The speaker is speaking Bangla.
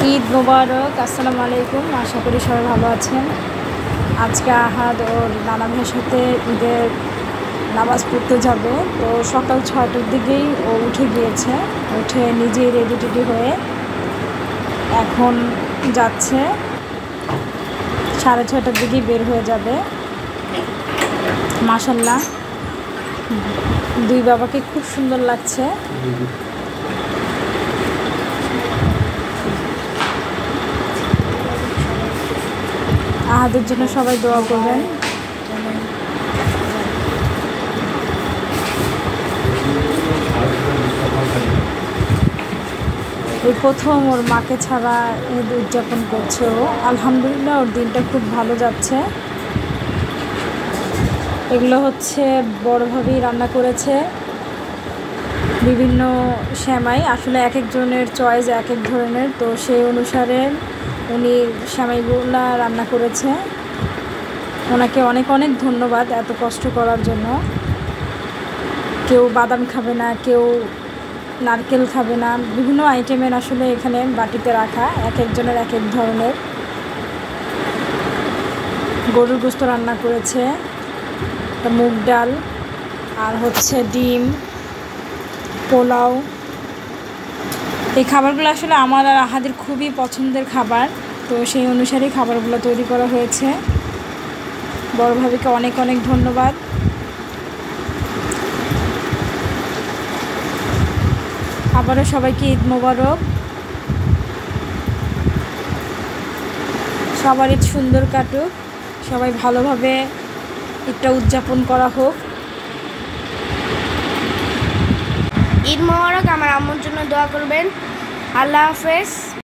ঈদ মোবারক। আসসালামু আলাইকুম। আশা করি সবাই ভালো আছেন। আজকে আহাদ ওর নানা ভাইয়ের সাথে ঈদের নামাজ পড়তে যাবে। তো সকাল 6টার দিকেই ও উঠে গিয়েছে, উঠে নিজেই রেডি টেডি হয়ে এখন যাচ্ছে। 6:30টার দিকেই বের হয়ে যাবে। মাশাল্লাহ, দুই বাবাকে খুব সুন্দর লাগছে। আহাদের জন্য সবাই দোয়া করবেন। এই প্রথম ওর মাকে ছাড়া ঈদ উদযাপন করছে ও। আলহামদুলিল্লাহ, ওর দিনটা খুব ভালো যাচ্ছে। এগুলো হচ্ছে বড়ভাবেই রান্না করেছে, বিভিন্ন সেমাই। আসলে এক একজনের চয়েস এক এক ধরনের, তো সেই অনুসারে উনি সেমাইগুলো রান্না করেছে। ওনাকে অনেক অনেক ধন্যবাদ এত কষ্ট করার জন্য। কেউ বাদাম খাবে না, কেউ নারকেল খাবে না, বিভিন্ন আইটেমের আসলে এখানে বাটিতে রাখা, এক একজনের এক এক ধরনের। গরুর গোশত রান্না করেছে, মুগ ডাল, আর হচ্ছে ডিম, পোলাও। এই খাবারগুলো আসলে আমার আর আহাদের খুবই পছন্দের খাবার, তো সেই অনুসারেই খাবারগুলো তৈরি করা হয়েছে। বড় ভাবিকে অনেক অনেক ধন্যবাদ। আবারও সবাইকে ঈদ মোবারক। সবার ঈদ সুন্দর কাটুক, সবাই ভালোভাবে ঈদটা উদযাপন করা হোক। ঈদ মোবারক। আমার আম্মুর জন্য দোয়া করবেন। আল্লাহ হাফেজ।